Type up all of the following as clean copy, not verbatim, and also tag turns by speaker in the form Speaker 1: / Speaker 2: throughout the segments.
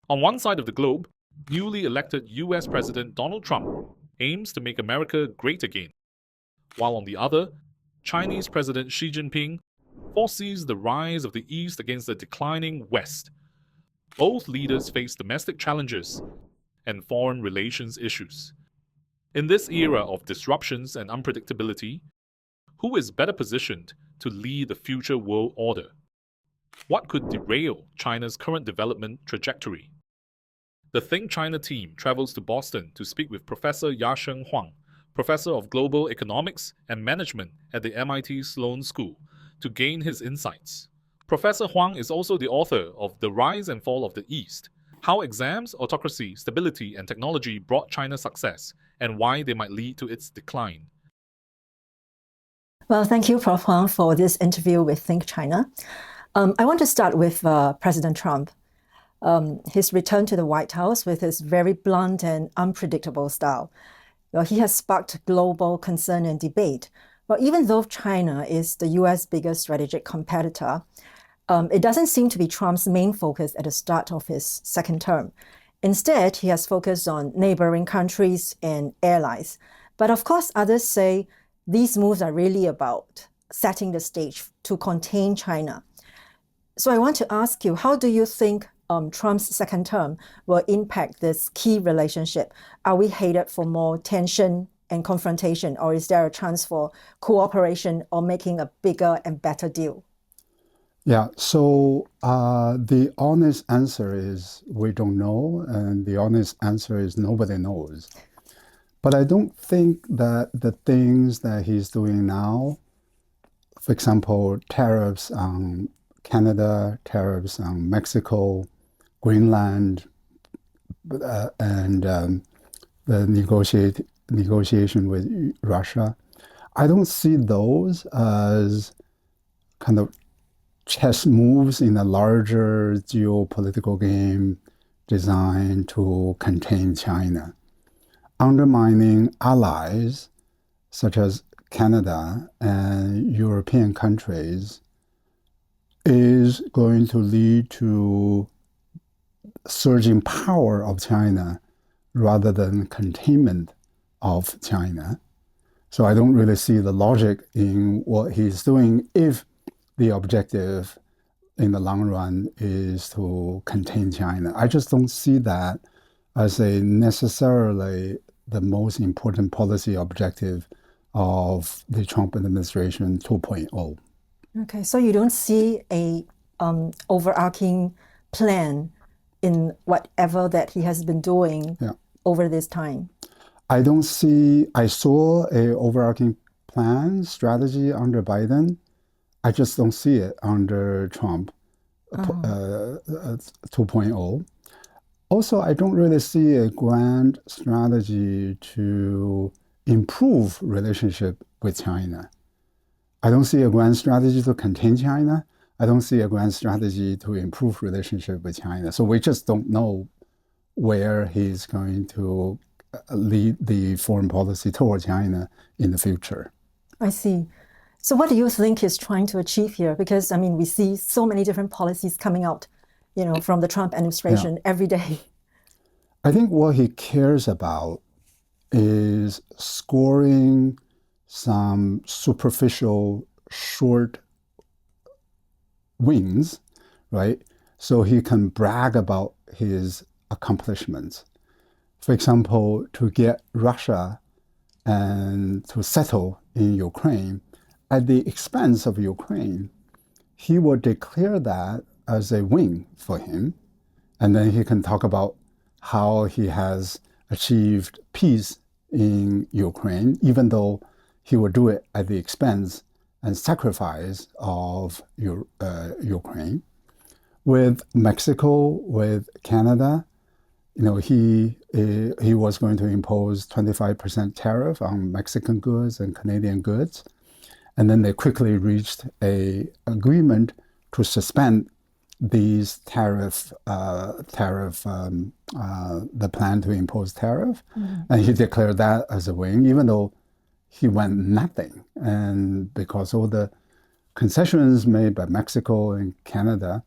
Speaker 1: On one side of the globe, newly elected US President Donald Trump aims to make America great again, while on the other, Chinese President Xi Jinping foresees the rise of the East against the declining West. Both leaders face domestic challenges and foreign relations issues. In this era of disruptions and unpredictability, who is better positioned to lead the future world order? What could derail China's current development trajectory? The ThinkChina team travels to Boston to speak with Professor Yasheng Huang, Professor of Global Economics and Management at the MIT Sloan School, to gain his insights. Professor Huang is also the author of The Rise and Fall of the East: How Exams, Autocracy, Stability, and Technology Brought China Success, and Why They Might Lead to Its Decline.
Speaker 2: Well, thank you, Prof. Huang, for this interview with ThinkChina. I want to start with President Trump. His return to the White House with his very blunt and unpredictable style. Well, he has sparked global concern and debate. Well, even though China is the US biggest strategic competitor, it doesn't seem to be Trump's main focus at the start of his second term. Instead, he has focused on neighboring countries and allies. But of course, others say these moves are really about setting the stage to contain China. So I want to ask you, how do you think Trump's second term will impact this key relationship? Are we headed for more tension and confrontation, or is there a chance for cooperation or making a bigger and better deal?
Speaker 3: Yeah, so the honest answer is we don't know, and the honest answer is nobody knows. But I don't think that the things that he's doing now, for example, tariffs on Canada, tariffs on Mexico, Greenland, and the negotiation with Russia, I don't see those as kind of chess moves in a larger geopolitical game designed to contain China. Undermining allies such as Canada and European countries is going to lead to surging power of China rather than containment of China. So I don't really see the logic in what he's doing if the objective in the long run is to contain China. I just don't see that as a necessarily the most important policy objective of the Trump administration 2.0.
Speaker 2: Okay, so you don't see a overarching plan in whatever that he has been doing over this time?
Speaker 3: I saw a overarching plan, strategy under Biden. I just don't see it under Trump 2.0. Also, I don't really see a grand strategy to improve relationship with China. I don't see a grand strategy to contain China. I don't see a grand strategy to improve relationship with China. So we just don't know where he's going to lead the foreign policy toward China in the future.
Speaker 2: I see. So what do you think he's trying to achieve here? Because, I mean, we see so many different policies coming out, from the Trump administration every day.
Speaker 3: I think what he cares about is scoring some superficial short wins, right? So he can brag about his accomplishments. For example, to get Russia and to settle in Ukraine at the expense of Ukraine, he will declare that as a win for him. And then he can talk about how he has achieved peace in Ukraine, even though he will do it at the expense and sacrifice of Ukraine. With Mexico, with Canada, he was going to impose 25% tariff on Mexican goods and Canadian goods. And then they quickly reached an agreement to suspend these the plan to impose tariff. Mm-hmm. And he declared that as a win, even though he won nothing. And because all the concessions made by Mexico and Canada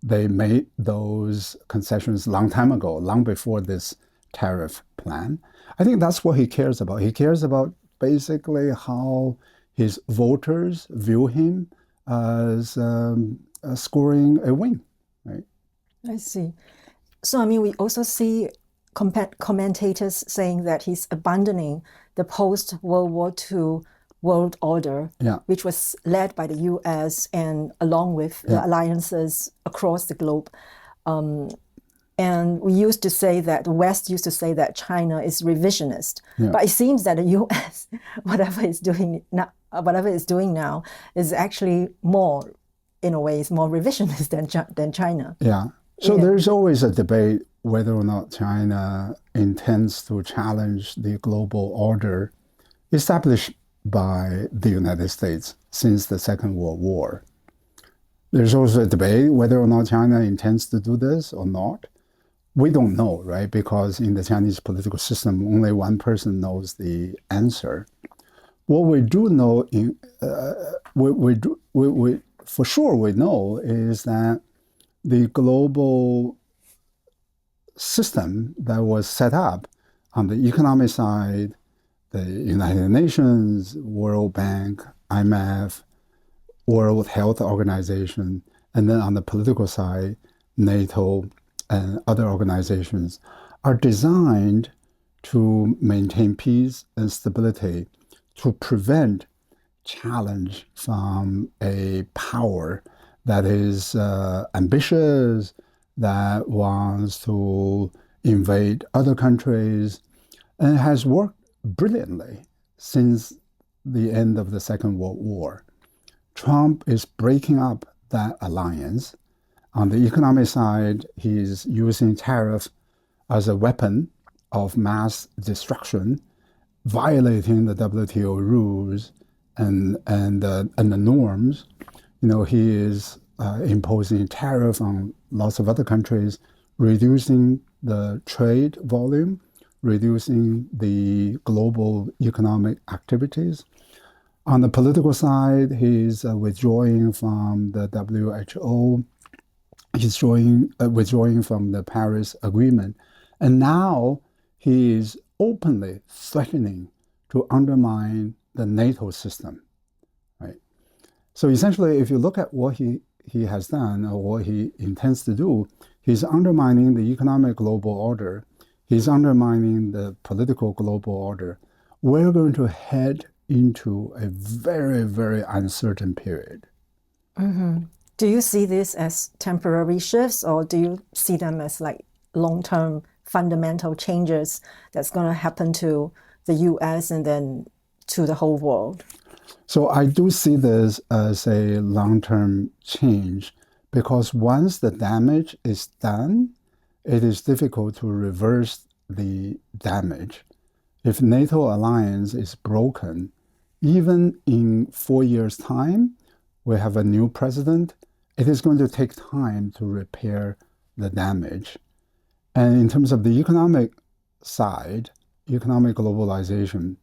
Speaker 3: They made those concessions a long time ago, long before this tariff plan. I think that's what he cares about. He cares about basically how his voters view him as scoring a win, right?
Speaker 2: I see. So, I mean, we also see commentators saying that he's abandoning the post-World War II world order,
Speaker 3: Yeah.
Speaker 2: which was led by the US and along with the alliances across the globe. And we used to say that the West used to say that China is revisionist, but it seems that the US, whatever it's doing now, is actually more, in a way, is more revisionist than China.
Speaker 3: Yeah. So there's always a debate whether or not China intends to challenge the global order established by the United States since the Second World War. There's also a debate whether or not China intends to do this or not. We don't know, right? Because in the Chinese political system, only one person knows the answer. What we do know, for sure we know, is that the global system that was set up on the economic side, the United Nations, World Bank, IMF, World Health Organization, and then on the political side, NATO and other organizations, are designed to maintain peace and stability, to prevent challenge from a power that is ambitious, that wants to invade other countries, and has worked brilliantly since the end of the Second World War. Trump is breaking up that alliance. On the economic side, he's using tariff as a weapon of mass destruction, violating the WTO rules and the norms. You know, he is imposing tariff on lots of other countries, reducing the trade volume, reducing the global economic activities. On the political side, he's withdrawing from the WHO. He's withdrawing from the Paris Agreement. And now he is openly threatening to undermine the NATO system, right? So essentially, if you look at what he has done or what he intends to do, he's undermining the economic global order. He's undermining the political global order. We're going to head into a very, very uncertain period.
Speaker 2: Mm-hmm. Do you see this as temporary shifts, or do you see them as like long-term fundamental changes that's going to happen to the US and then to the whole world?
Speaker 3: So I do see this as a long-term change, because once the damage is done, it is difficult to reverse the damage. If NATO alliance is broken, even in 4 years' time, we have a new president, it is going to take time to repair the damage. And in terms of the economic side, economic globalization,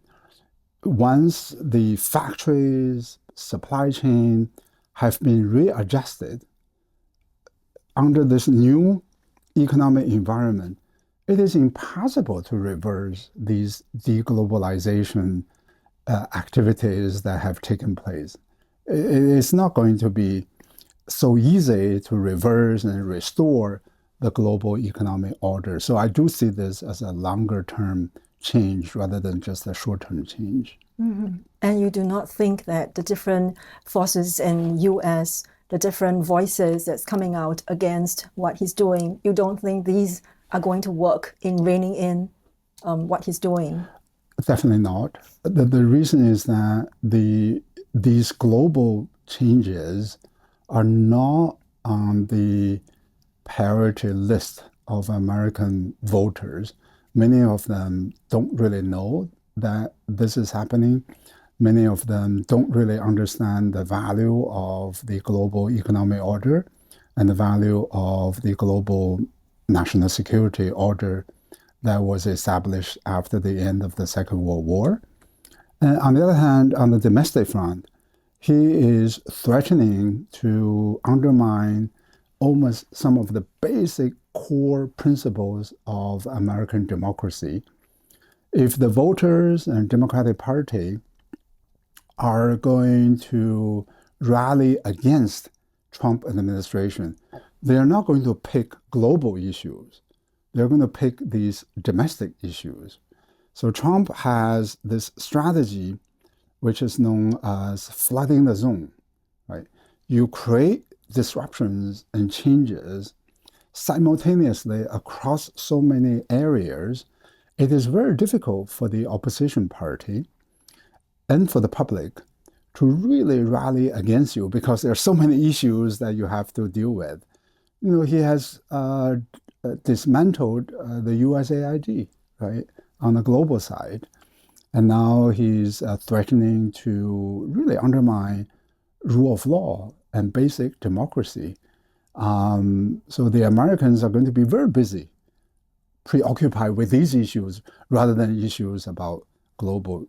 Speaker 3: once the factories, supply chain have been readjusted under this new economic environment, it is impossible to reverse these deglobalization activities that have taken place. It's not going to be so easy to reverse and restore the global economic order. So I do see this as a longer term change rather than just a short-term change.
Speaker 2: Mm-hmm. And you do not think that the different forces in US, the different voices that's coming out against what he's doing, you don't think these are going to work in reining in what he's doing?
Speaker 3: Definitely not. The reason is that these global changes are not on the priority list of American voters. Many of them don't really know that this is happening. Many of them don't really understand the value of the global economic order and the value of the global national security order that was established after the end of the Second World War. And on the other hand, on the domestic front, he is threatening to undermine almost some of the basic core principles of American democracy. If the voters and Democratic Party are going to rally against Trump administration, they are not going to pick global issues. They're going to pick these domestic issues. So Trump has this strategy, which is known as flooding the zone, right? You create disruptions and changes simultaneously across so many areas. It is very difficult for the opposition party and for the public to really rally against you because there are so many issues that you have to deal with. He has dismantled the USAID, right, on the global side. And now he's threatening to really undermine rule of law and basic democracy. So the Americans are going to be very busy, preoccupied with these issues rather than issues about global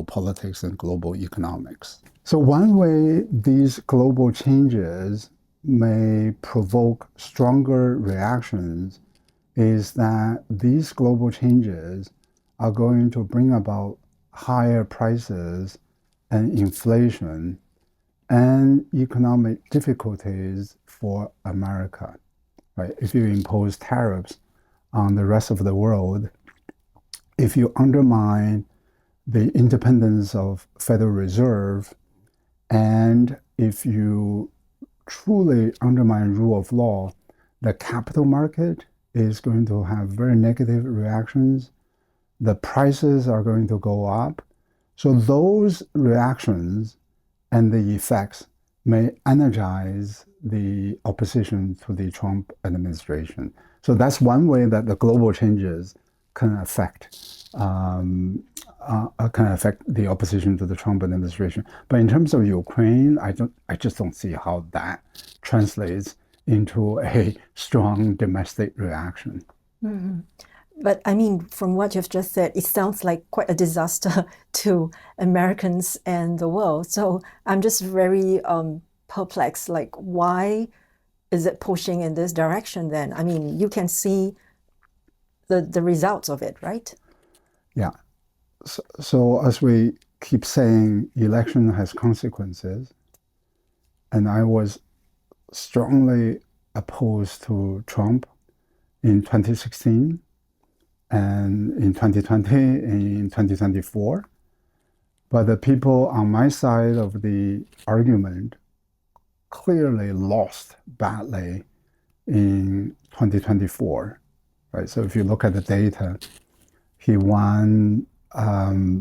Speaker 3: politics and global economics. So one way these global changes may provoke stronger reactions is that these global changes are going to bring about higher prices and inflation and economic difficulties for America, right? If you impose tariffs on the rest of the world, if you undermine the independence of Federal Reserve, and if you truly undermine rule of law, the capital market is going to have very negative reactions. The prices are going to go up. So those reactions and the effects may energize the opposition to the Trump administration. So that's one way that the global changes can affect the opposition to the Trump administration. But in terms of Ukraine, I just don't see how that translates into a strong domestic reaction.
Speaker 2: Mm-hmm. But I mean, from what you've just said, it sounds like quite a disaster to Americans and the world. So I'm just very perplexed. Like, why is it pushing in this direction then? I mean, you can see the results of it, right?
Speaker 3: Yeah. So as we keep saying, election has consequences. And I was strongly opposed to Trump in 2016. And in 2020, in 2024. But the people on my side of the argument clearly lost badly in 2024, right? So if you look at the data, he won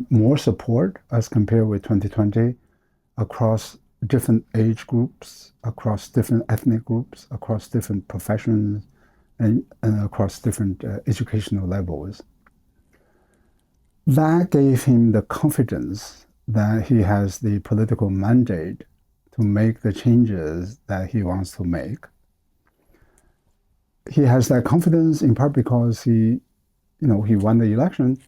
Speaker 3: more support as compared with 2020 across different age groups, across different ethnic groups, across different professions, and across different educational levels. That gave him the confidence that he has the political mandate to make the changes that he wants to make. He has that confidence in part because he won the election,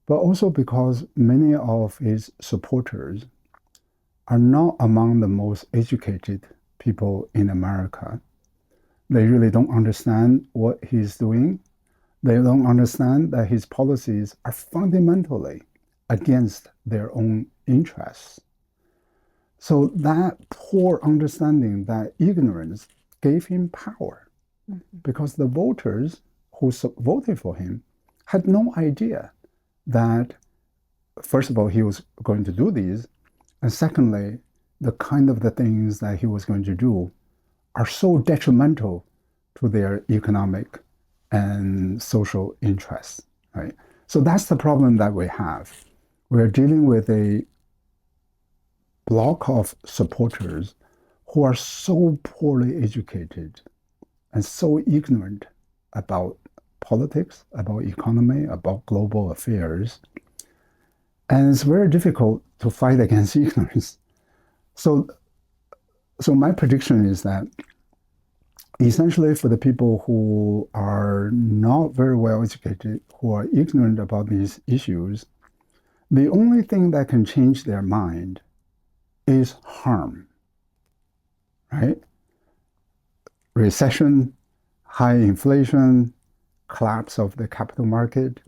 Speaker 3: but also because many of his supporters are not among the most educated people in America. They really don't understand what he's doing. They don't understand that his policies are fundamentally against their own interests. So that poor understanding, that ignorance, gave him power because the voters who voted for him had no idea that, first of all, he was going to do these, and secondly, the kind of the things that he was going to do are so detrimental to their economic and social interests, right? So that's the problem that we have. We're dealing with a block of supporters who are so poorly educated and so ignorant about politics, about economy, about global affairs. And it's very difficult to fight against ignorance. So my prediction is that essentially for the people who are not very well educated, who are ignorant about these issues, the only thing that can change their mind is harm, right? recession, high inflation, collapse of the capital market.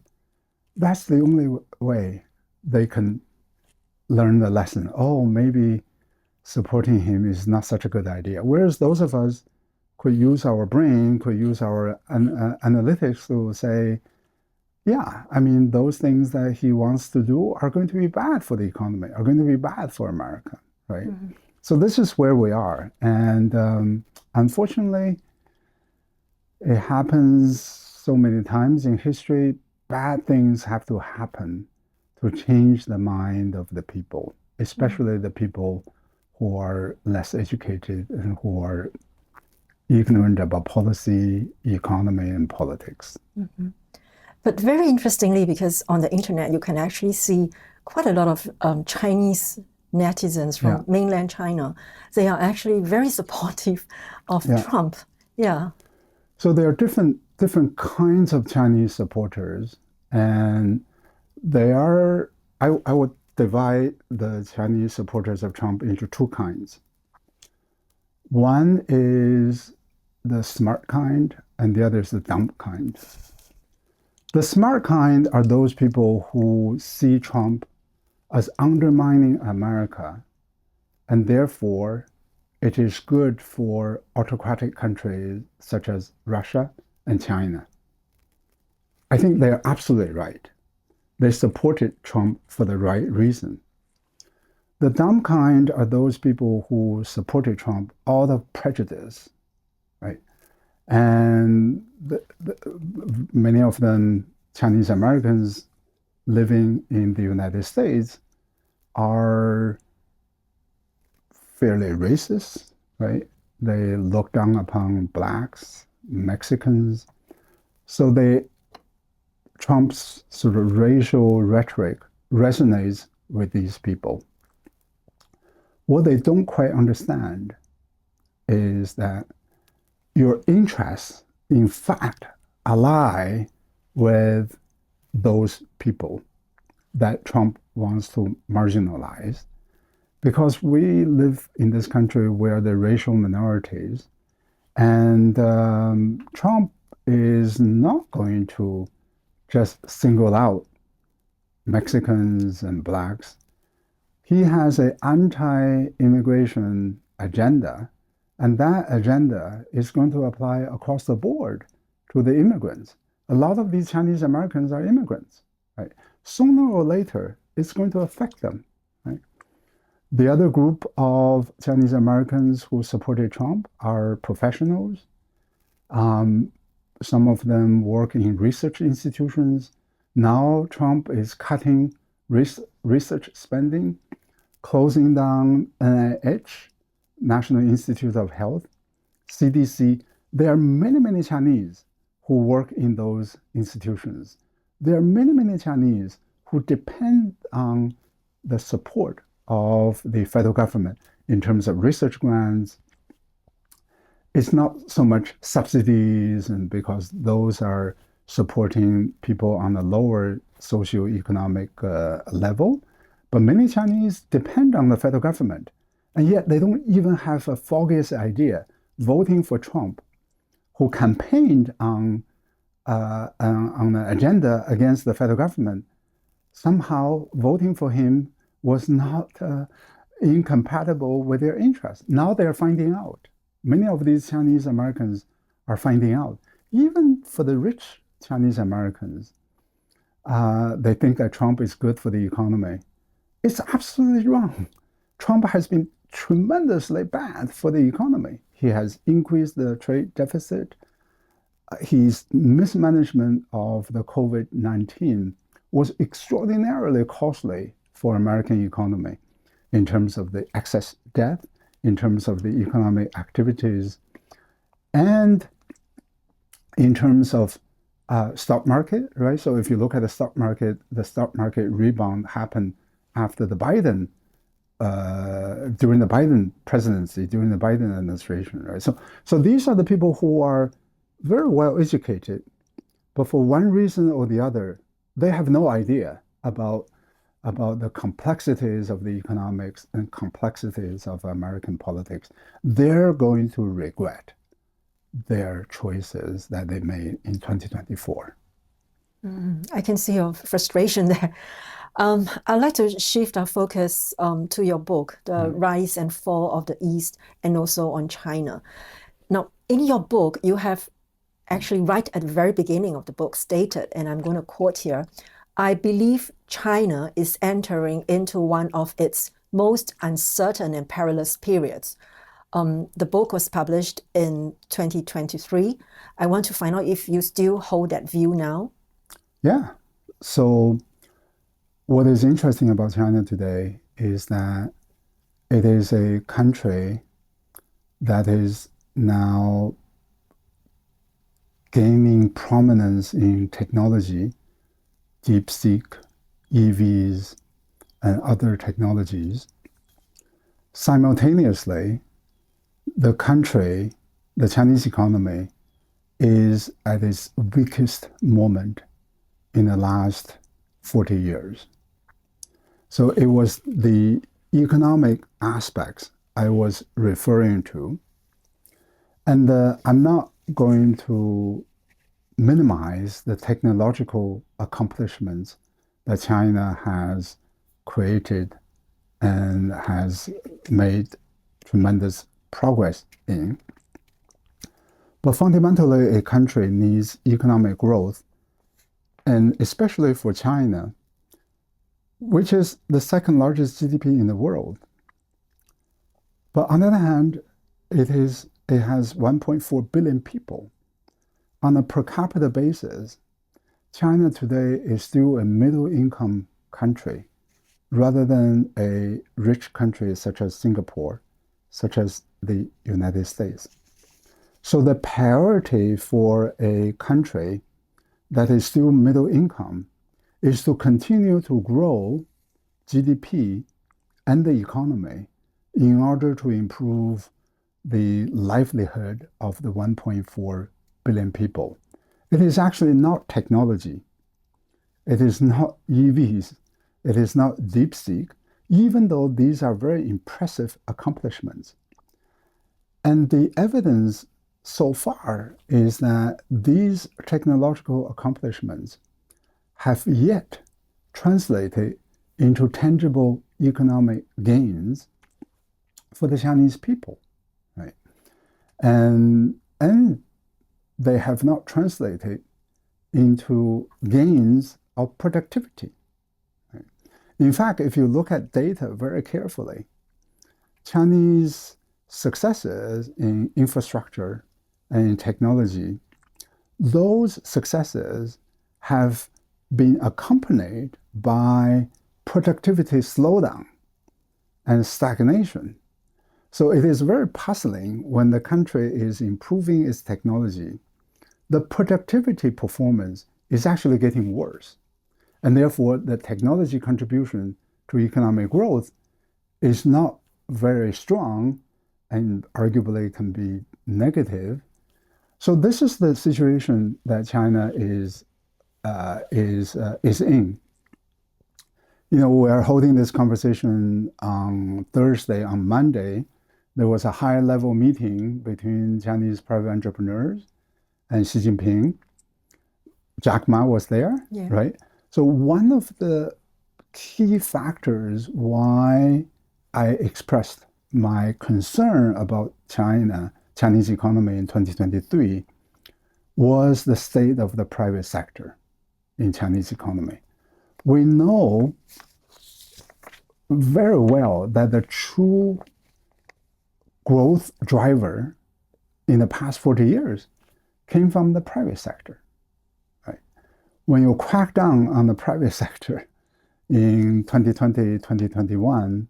Speaker 3: That's the only way they can learn the lesson. Oh, maybe supporting him is not such a good idea. Whereas those of us could use our brain, could use our analytics to say, yeah, I mean, those things that he wants to do are going to be bad for the economy, are going to be bad for America, right? Mm-hmm. So this is where we are. And unfortunately, it happens so many times in history. Bad things have to happen to change the mind of the people, especially the people who are less educated and who are ignorant about policy, economy, and politics.
Speaker 2: Mm-hmm. But very interestingly, because on the internet, you can actually see quite a lot of Chinese netizens from mainland China. They are actually very supportive of Trump. Yeah.
Speaker 3: So there are different kinds of Chinese supporters, and they are, I would divide the Chinese supporters of Trump into two kinds. One is the smart kind, and the other is the dumb kind. The smart kind are those people who see Trump as undermining America, and therefore it is good for autocratic countries such as Russia and China. I think they're absolutely right. They supported Trump for the right reason. The dumb kind are those people who supported Trump out of prejudice, right? And many of them, Chinese Americans living in the United States, are fairly racist, right? They look down upon blacks, Mexicans. So Trump's sort of racial rhetoric resonates with these people. What they don't quite understand is that your interests, in fact, ally with those people that Trump wants to marginalize, because we live in this country where the racial minorities, and Trump is not going to just single out Mexicans and blacks. He has an anti-immigration agenda, and that agenda is going to apply across the board to the immigrants. A lot of these Chinese Americans are immigrants, right? Sooner or later, it's going to affect them, right? The other group of Chinese Americans who supported Trump are professionals. Some of them work in research institutions. Now Trump is cutting research spending, closing down NIH, National Institute of Health, CDC. There are many, many Chinese who work in those institutions. There are many, many Chinese who depend on the support of the federal government in terms of research grants. It's not so much subsidies, and because those are supporting people on a lower socioeconomic level, but many Chinese depend on the federal government, and yet they don't even have a foggiest idea. Voting for Trump, who campaigned on an agenda against the federal government, somehow voting for him was not incompatible with their interests. Now they're finding out. Many of these Chinese Americans are finding out. Even for the rich Chinese Americans, they think that Trump is good for the economy. It's absolutely wrong. Trump has been tremendously bad for the economy. He has increased the trade deficit. His mismanagement of the COVID-19 was extraordinarily costly for American economy in terms of the excess debt, in terms of the economic activities, and in terms of stock market, right? So if you look at the stock market rebound happened after the Biden, during the Biden presidency, during the Biden administration, right? So these are the people who are very well educated, but for one reason or the other, they have no idea about the complexities of the economics and complexities of American politics. They're going to regret their choices that they made in 2024.
Speaker 2: I can see your frustration there. I'd like to shift our focus to your book, The Rise and Fall of the East, and also on China. Now, in your book, you have actually right at the very beginning of the book stated, and I'm going to quote here, I believe China is entering into one of its most uncertain and perilous periods. The book was published in 2023. I want to find out if you still hold that view now.
Speaker 3: Yeah. So what is interesting about China today is that it is a country that is now gaining prominence in technology, DeepSeek, EVs, and other technologies. Simultaneously, the country, the Chinese economy, is at its weakest moment in the last 40 years. So it was the economic aspects I was referring to. And I'm not going to minimize the technological accomplishments that China has created and has made tremendous progress in. But fundamentally, a country needs economic growth, and especially for China, which is the second largest GDP in the world. But on the other hand, it has 1.4 billion people. On a per capita basis, China today is still a middle-income country rather than a rich country such as Singapore, such as the United States. So the priority for a country that is still middle income is to continue to grow GDP and the economy in order to improve the livelihood of the 1.4 billion people. It is actually not technology. It is not EVs. It is not DeepSeek, even though these are very impressive accomplishments. And the evidence so far is that these technological accomplishments have yet translated into tangible economic gains for the Chinese people, right? And they have not translated into gains of productivity. Right? In fact, if you look at data very carefully, Chinese successes in infrastructure and in technology, those successes have been accompanied by productivity slowdown and stagnation. So it is very puzzling when the country is improving its technology, the productivity performance is actually getting worse. And therefore, the technology contribution to economic growth is not very strong and arguably can be negative. So this is the situation that China is in. You know, we are holding this conversation on Thursday. On Monday, there was a high-level meeting between Chinese private entrepreneurs and Xi Jinping. Jack Ma was there, right? So one of the key factors why I expressed my concern about Chinese economy in 2023 was the state of the private sector in Chinese economy. We know very well that the true growth driver in the past 40 years came from the private sector, right? When you crack down on the private sector in 2020, 2021,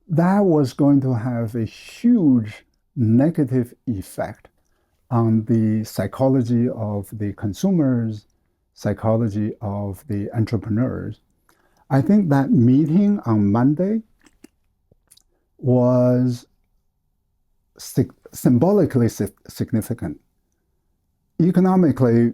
Speaker 3: that was going to have a huge negative effect on the psychology of the consumers, psychology of the entrepreneurs. I think that meeting on Monday was symbolically significant. Economically,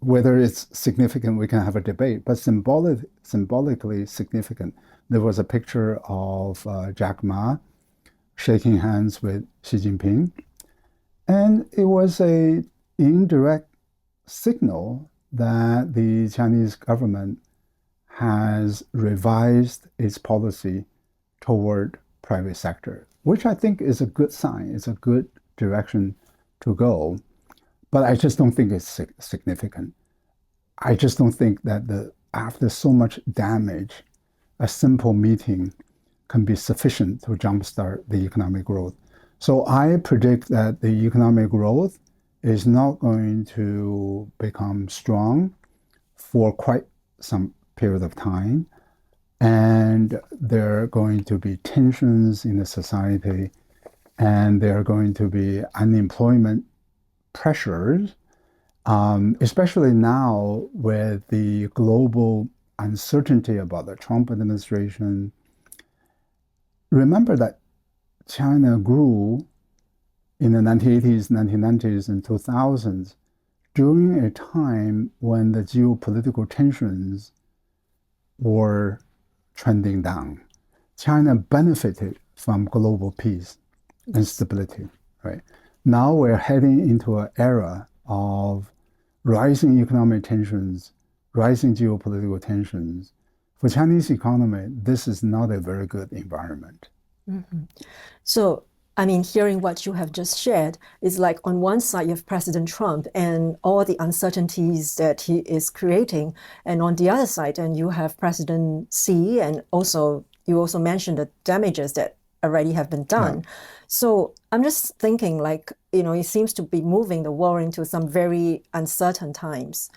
Speaker 3: whether it's significant, we can have a debate, but symbolically significant. There was a picture of Jack Ma shaking hands with Xi Jinping. And it was an indirect signal that the Chinese government has revised its policy toward private sector, which I think is a good sign. It's a good direction to go. But I just don't think it's significant. I just don't think that after so much damage, a simple meeting can be sufficient to jumpstart the economic growth. So I predict that the economic growth is not going to become strong for quite some period of time. And there are going to be tensions in the society, and there are going to be unemployment pressures, especially now with the global uncertainty about the Trump administration. Remember that China grew in the 1980s, 1990s, and 2000s during a time when the geopolitical tensions were trending down. China benefited from global peace and stability, right? Now we're heading into an era of rising economic tensions, rising geopolitical tensions. For Chinese economy, this is not a very good environment.
Speaker 2: Mm-hmm. So, I mean, hearing what you have just shared is like on one side you have President Trump and all the uncertainties that he is creating, and on the other side, and you have President Xi, and also you also mentioned the damages that already have been done. Yeah. So I'm just thinking, like, it seems to be moving the world into some very uncertain times.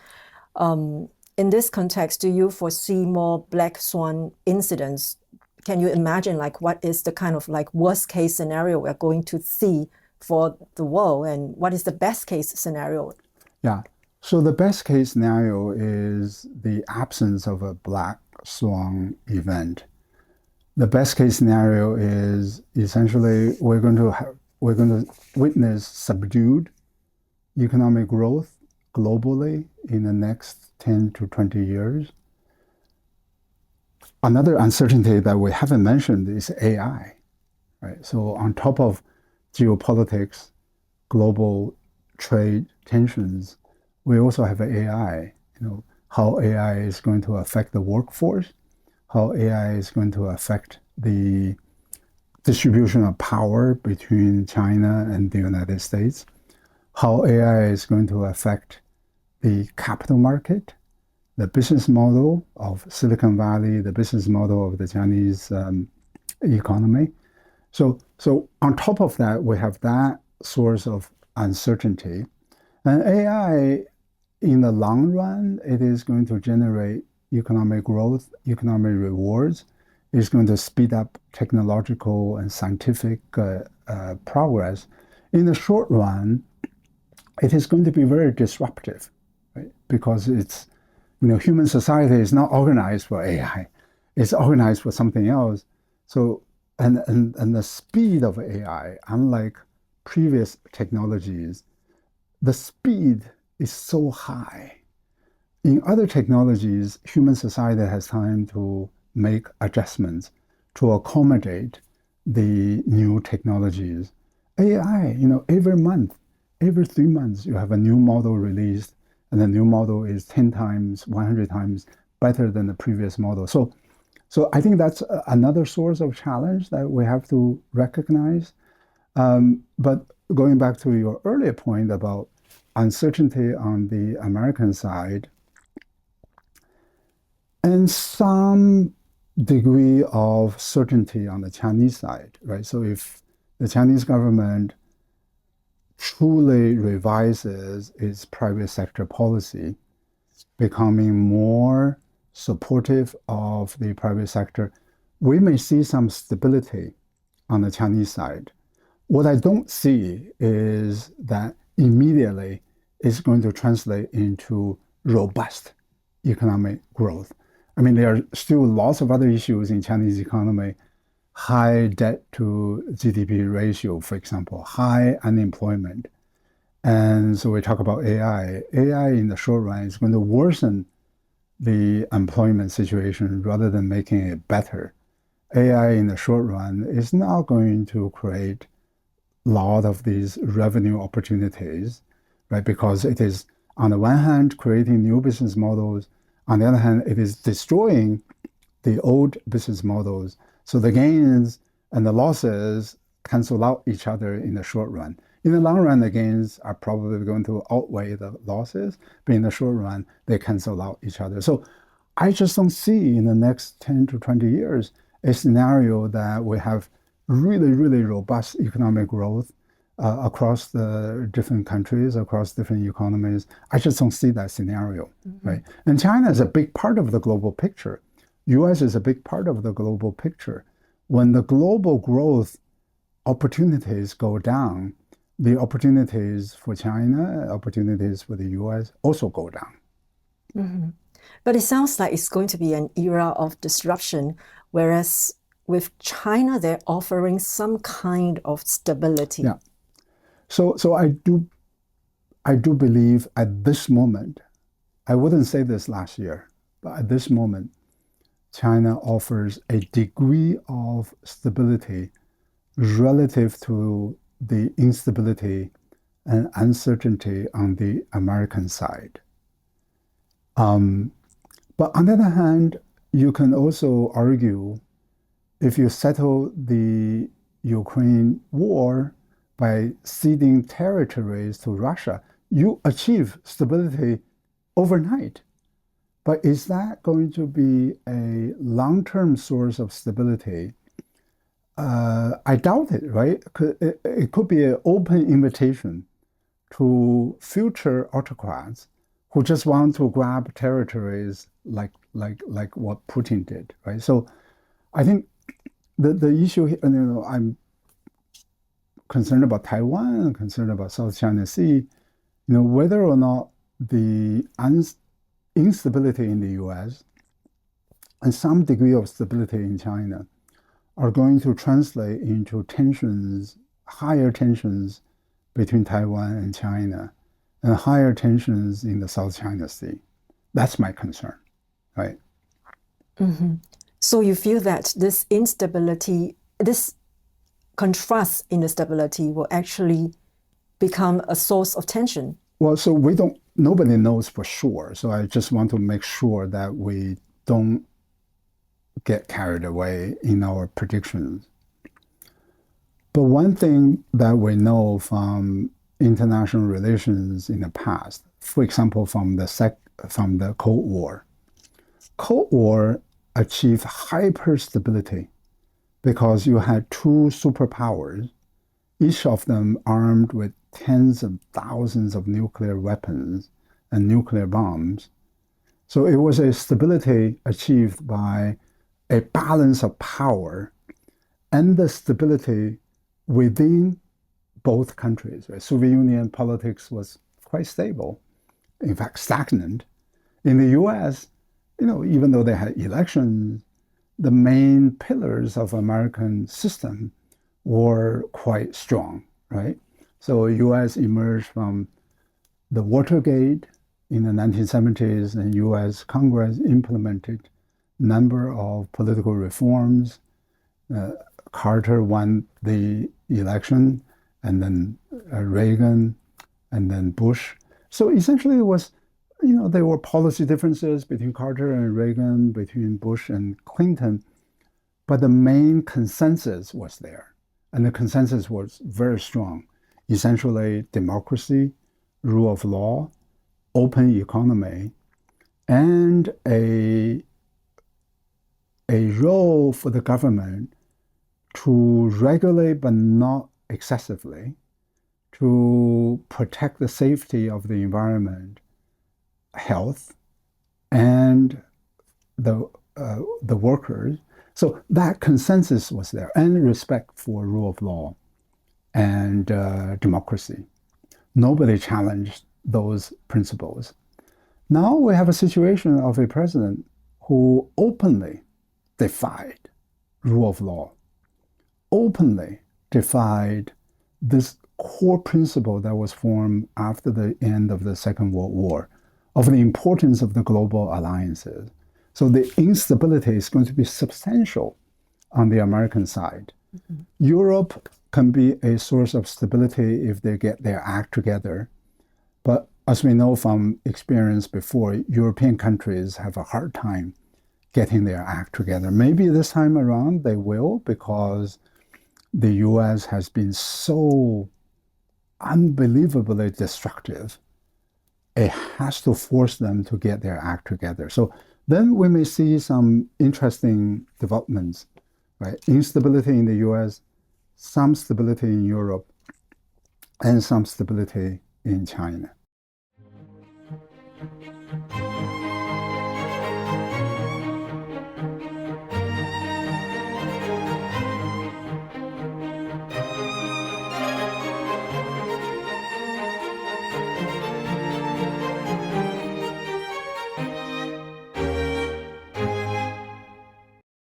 Speaker 2: In this context, do you foresee more black swan incidents? Can you imagine, like, what is the kind of like worst case scenario we're going to see for the world, and what is the best case scenario?
Speaker 3: Yeah. So the best case scenario is the absence of a black swan event. The best case scenario is essentially we're going to witness subdued economic growth globally in the next 10 to 20 years. Another uncertainty that we haven't mentioned is AI, right? So on top of geopolitics, global trade tensions, we also have AI, how AI is going to affect the workforce, how AI is going to affect the distribution of power between China and the United States, how AI is going to affect the capital market, the business model of Silicon Valley, the business model of the Chinese economy. So on top of that, we have that source of uncertainty. And AI, in the long run, it is going to generate economic growth, economic rewards. It's going to speed up technological and scientific progress. In the short run, it is going to be very disruptive, right? Because it's, human society is not organized for AI. It's organized for something else. So, and the speed of AI, unlike previous technologies, the speed is so high. In other technologies, human society has time to make adjustments to accommodate the new technologies. AI, every month, every 3 months, you have a new model released, and the new model is 10 times, 100 times better than the previous model. So I think that's another source of challenge that we have to recognize. But going back to your earlier point about uncertainty on the American side, and some degree of certainty on the Chinese side, right? So if the Chinese government truly revises its private sector policy, becoming more supportive of the private sector, we may see some stability on the Chinese side. What I don't see is that immediately it's going to translate into robust economic growth. I mean, there are still lots of other issues in Chinese economy. High debt to GDP ratio, for example, high unemployment. And so we talk about AI. AI in the short run is going to worsen the employment situation rather than making it better. AI in the short run is not going to create lot of these revenue opportunities, right? Because it is, on the one hand, creating new business models. On the other hand, it is destroying the old business models. So the gains and the losses cancel out each other in the short run. In the long run, the gains are probably going to outweigh the losses, but in the short run, they cancel out each other. So I just don't see in the next 10 to 20 years a scenario that we have really, really robust economic growth across the different countries, across different economies. I just don't see that scenario, right? And China is a big part of the global picture. US is a big part of the global picture. When the global growth opportunities go down, the opportunities for China, opportunities for the US also go down.
Speaker 2: But it sounds like it's going to be an era of disruption, whereas with China, they're offering some kind of stability.
Speaker 3: Yeah. So I do believe at this moment, I wouldn't say this last year, but at this moment, China offers a degree of stability relative to the instability and uncertainty on the American side. But on the other hand, you can also argue if you settle the Ukraine war by ceding territories to Russia, you achieve stability overnight. But is that going to be a long-term source of stability? I doubt it, right? It could be an open invitation to future autocrats who just want to grab territories like what Putin did, right? So I think the issue here, I'm concerned about Taiwan, I'm concerned about South China Sea, whether or not the instability in the US and some degree of stability in China are going to translate into tensions, higher tensions between Taiwan and China, and higher tensions in the South China Sea. That's my concern, right?
Speaker 2: So you feel that this instability, this contrast in the stability will actually become a source of tension?
Speaker 3: Well, so nobody knows for sure. So I just want to make sure that we don't get carried away in our predictions. But one thing that we know from international relations in the past, for example, from the Cold War. Cold War achieved hyper-stability because you had two superpowers, each of them armed with tens of thousands of nuclear weapons and nuclear bombs. So it was a stability achieved by a balance of power and the stability within both countries. Right? Soviet Union politics was quite stable, in fact, stagnant. In the US, even though they had elections, the main pillars of American system were quite strong, right? So US emerged from the Watergate in the 1970s, and US Congress implemented a number of political reforms. Carter won the election, and then Reagan, and then Bush. So essentially it was, there were policy differences between Carter and Reagan, between Bush and Clinton, but the main consensus was there. And the consensus was very strong. Essentially, democracy, rule of law, open economy, and a role for the government to regulate but not excessively, to protect the safety of the environment, health, and the workers. So that consensus was there, and respect for rule of law and democracy. Nobody challenged those principles. Now we have a situation of a president who openly defied rule of law, openly defied this core principle that was formed after the end of the Second World War, of the importance of the global alliances. So the instability is going to be substantial on the American side. Europe can be a source of stability if they get their act together. But as we know from experience before, European countries have a hard time getting their act together. Maybe this time around they will, because the US has been so unbelievably destructive. It has to force them to get their act together. So then we may see some interesting developments, right? Instability in the US, some stability in Europe, and some stability in China.